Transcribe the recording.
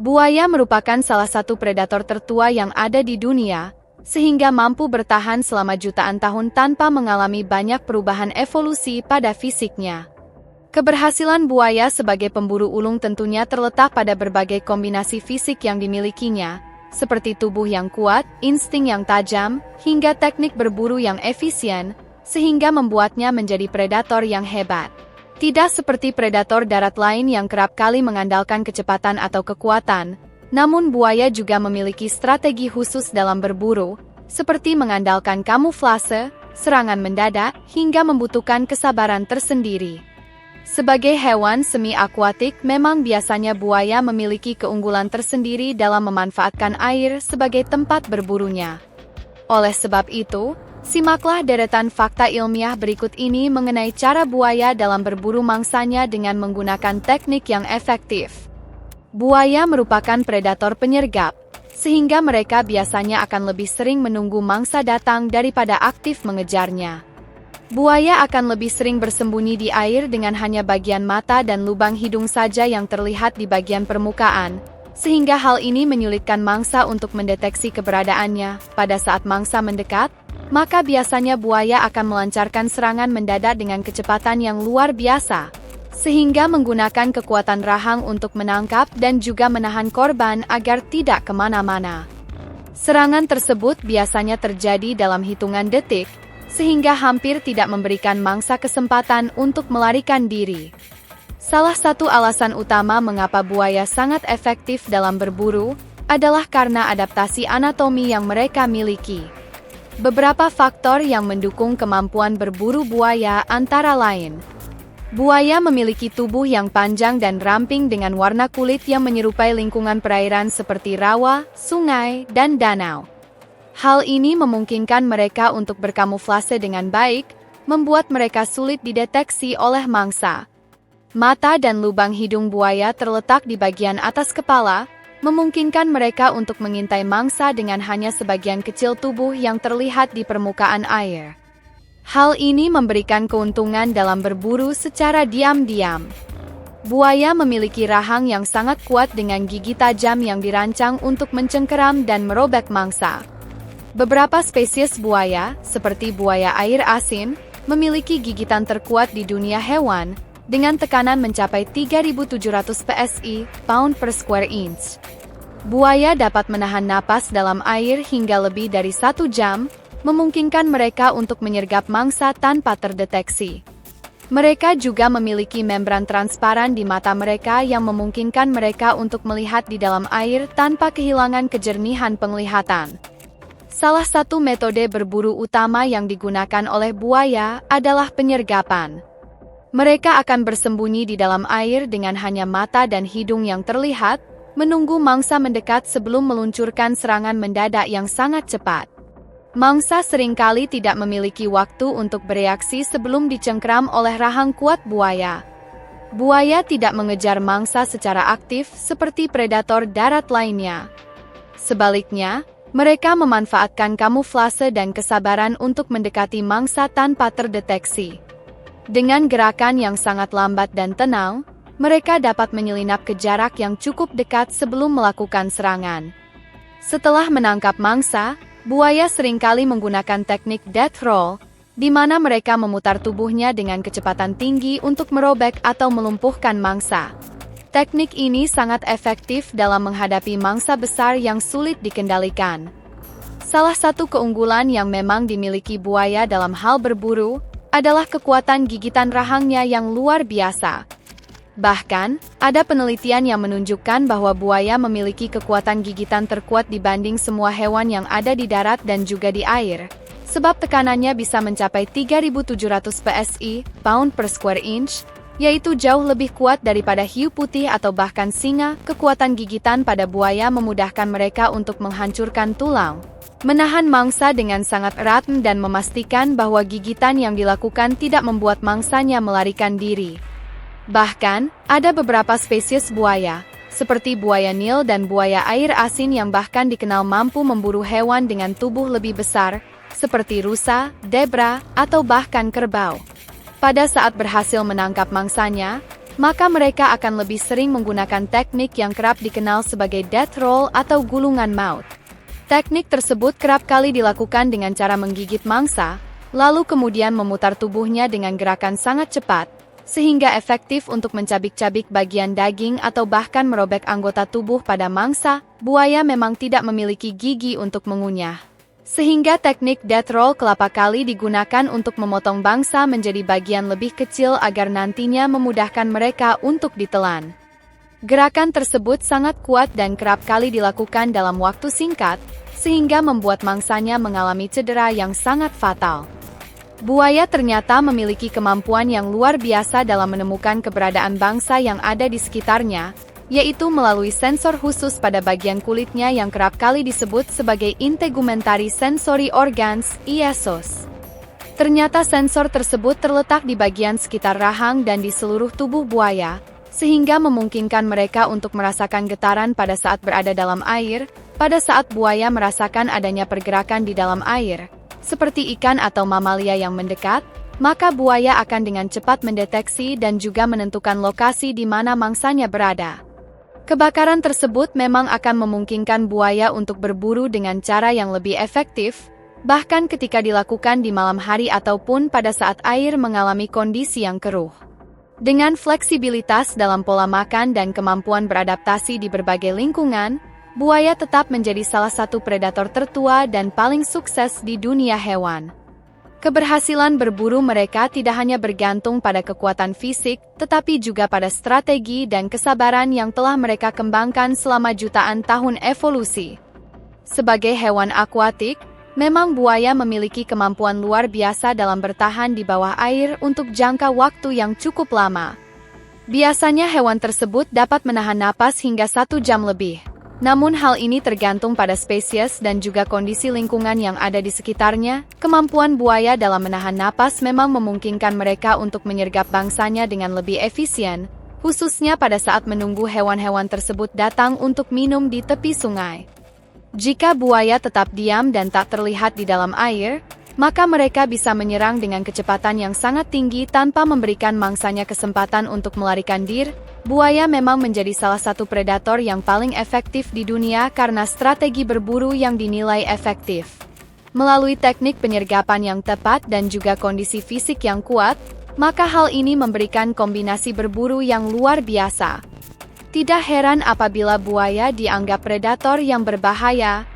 Buaya merupakan salah satu predator tertua yang ada di dunia, sehingga mampu bertahan selama jutaan tahun tanpa mengalami banyak perubahan evolusi pada fisiknya. Keberhasilan buaya sebagai pemburu ulung tentunya terletak pada berbagai kombinasi fisik yang dimilikinya, seperti tubuh yang kuat, insting yang tajam, hingga teknik berburu yang efisien, sehingga membuatnya menjadi predator yang hebat. Tidak seperti predator darat lain yang kerap kali mengandalkan kecepatan atau kekuatan, namun buaya juga memiliki strategi khusus dalam berburu, seperti mengandalkan kamuflase, serangan mendadak, hingga membutuhkan kesabaran tersendiri. Sebagai hewan semi-akuatik, memang biasanya buaya memiliki keunggulan tersendiri dalam memanfaatkan air sebagai tempat berburunya. Oleh sebab itu, simaklah deretan fakta ilmiah berikut ini mengenai cara buaya dalam berburu mangsanya dengan menggunakan teknik yang efektif. Buaya merupakan predator penyergap, sehingga mereka biasanya akan lebih sering menunggu mangsa datang daripada aktif mengejarnya. Buaya akan lebih sering bersembunyi di air dengan hanya bagian mata dan lubang hidung saja yang terlihat di bagian permukaan, sehingga hal ini menyulitkan mangsa untuk mendeteksi keberadaannya. Pada saat mangsa mendekat, maka biasanya buaya akan melancarkan serangan mendadak dengan kecepatan yang luar biasa, sehingga menggunakan kekuatan rahang untuk menangkap dan juga menahan korban agar tidak kemana-mana. Serangan tersebut biasanya terjadi dalam hitungan detik, sehingga hampir tidak memberikan mangsa kesempatan untuk melarikan diri. Salah satu alasan utama mengapa buaya sangat efektif dalam berburu adalah karena adaptasi anatomi yang mereka miliki. Beberapa faktor yang mendukung kemampuan berburu buaya antara lain: buaya memiliki tubuh yang panjang dan ramping dengan warna kulit yang menyerupai lingkungan perairan seperti rawa, sungai, dan danau. Hal ini memungkinkan mereka untuk berkamuflase dengan baik, membuat mereka sulit dideteksi oleh mangsa. Mata dan lubang hidung buaya terletak di bagian atas kepala, memungkinkan mereka untuk mengintai mangsa dengan hanya sebagian kecil tubuh yang terlihat di permukaan air. Hal ini memberikan keuntungan dalam berburu secara diam-diam. Buaya memiliki rahang yang sangat kuat dengan gigi tajam yang dirancang untuk mencengkeram dan merobek mangsa. Beberapa spesies buaya, seperti buaya air asin, memiliki gigitan terkuat di dunia hewan, dengan tekanan mencapai 3.700 psi, pound per square inch. Buaya dapat menahan napas dalam air hingga lebih dari 1 jam, memungkinkan mereka untuk menyergap mangsa tanpa terdeteksi. Mereka juga memiliki membran transparan di mata mereka yang memungkinkan mereka untuk melihat di dalam air tanpa kehilangan kejernihan penglihatan. Salah satu metode berburu utama yang digunakan oleh buaya adalah penyergapan. Mereka akan bersembunyi di dalam air dengan hanya mata dan hidung yang terlihat, menunggu mangsa mendekat sebelum meluncurkan serangan mendadak yang sangat cepat. Mangsa seringkali tidak memiliki waktu untuk bereaksi sebelum dicengkeram oleh rahang kuat buaya. Buaya tidak mengejar mangsa secara aktif seperti predator darat lainnya. Sebaliknya, mereka memanfaatkan kamuflase dan kesabaran untuk mendekati mangsa tanpa terdeteksi. Dengan gerakan yang sangat lambat dan tenang, mereka dapat menyelinap ke jarak yang cukup dekat sebelum melakukan serangan. Setelah menangkap mangsa, buaya seringkali menggunakan teknik death roll, di mana mereka memutar tubuhnya dengan kecepatan tinggi untuk merobek atau melumpuhkan mangsa. Teknik ini sangat efektif dalam menghadapi mangsa besar yang sulit dikendalikan. Salah satu keunggulan yang memang dimiliki buaya dalam hal berburu adalah kekuatan gigitan rahangnya yang luar biasa. Bahkan, ada penelitian yang menunjukkan bahwa buaya memiliki kekuatan gigitan terkuat dibanding semua hewan yang ada di darat dan juga di air, sebab tekanannya bisa mencapai 3.700 psi, pound per square inch, yaitu jauh lebih kuat daripada hiu putih atau bahkan singa. Kekuatan gigitan pada buaya memudahkan mereka untuk menghancurkan tulang, menahan mangsa dengan sangat erat dan memastikan bahwa gigitan yang dilakukan tidak membuat mangsanya melarikan diri. Bahkan, ada beberapa spesies buaya, seperti buaya Nil dan buaya air asin yang bahkan dikenal mampu memburu hewan dengan tubuh lebih besar, seperti rusa, zebra, atau bahkan kerbau. Pada saat berhasil menangkap mangsanya, maka mereka akan lebih sering menggunakan teknik yang kerap dikenal sebagai death roll atau gulungan maut. Teknik tersebut kerap kali dilakukan dengan cara menggigit mangsa, lalu kemudian memutar tubuhnya dengan gerakan sangat cepat, sehingga efektif untuk mencabik-cabik bagian daging atau bahkan merobek anggota tubuh pada mangsa. Buaya memang tidak memiliki gigi untuk mengunyah, sehingga teknik death roll kelapa kali digunakan untuk memotong bangsa menjadi bagian lebih kecil agar nantinya memudahkan mereka untuk ditelan. Gerakan tersebut sangat kuat dan kerap kali dilakukan dalam waktu singkat, sehingga membuat mangsanya mengalami cedera yang sangat fatal. Buaya ternyata memiliki kemampuan yang luar biasa dalam menemukan keberadaan bangsa yang ada di sekitarnya, yaitu melalui sensor khusus pada bagian kulitnya yang kerap kali disebut sebagai integumentary sensory organs, ISOs. Ternyata sensor tersebut terletak di bagian sekitar rahang dan di seluruh tubuh buaya, sehingga memungkinkan mereka untuk merasakan getaran pada saat berada dalam air. Pada saat buaya merasakan adanya pergerakan di dalam air, seperti ikan atau mamalia yang mendekat, maka buaya akan dengan cepat mendeteksi dan juga menentukan lokasi di mana mangsanya berada. Kebakaran tersebut memang akan memungkinkan buaya untuk berburu dengan cara yang lebih efektif, bahkan ketika dilakukan di malam hari ataupun pada saat air mengalami kondisi yang keruh. Dengan fleksibilitas dalam pola makan dan kemampuan beradaptasi di berbagai lingkungan, buaya tetap menjadi salah satu predator tertua dan paling sukses di dunia hewan. Keberhasilan berburu mereka tidak hanya bergantung pada kekuatan fisik, tetapi juga pada strategi dan kesabaran yang telah mereka kembangkan selama jutaan tahun evolusi. Sebagai hewan akuatik, memang buaya memiliki kemampuan luar biasa dalam bertahan di bawah air untuk jangka waktu yang cukup lama. Biasanya hewan tersebut dapat menahan napas hingga 1 jam lebih. Namun hal ini tergantung pada spesies dan juga kondisi lingkungan yang ada di sekitarnya. Kemampuan buaya dalam menahan napas memang memungkinkan mereka untuk menyergap bangsanya dengan lebih efisien, khususnya pada saat menunggu hewan-hewan tersebut datang untuk minum di tepi sungai. Jika buaya tetap diam dan tak terlihat di dalam air, maka mereka bisa menyerang dengan kecepatan yang sangat tinggi tanpa memberikan mangsanya kesempatan untuk melarikan diri. Buaya memang menjadi salah satu predator yang paling efektif di dunia karena strategi berburu yang dinilai efektif. Melalui teknik penyergapan yang tepat dan juga kondisi fisik yang kuat, maka hal ini memberikan kombinasi berburu yang luar biasa. Tidak heran apabila buaya dianggap predator yang berbahaya,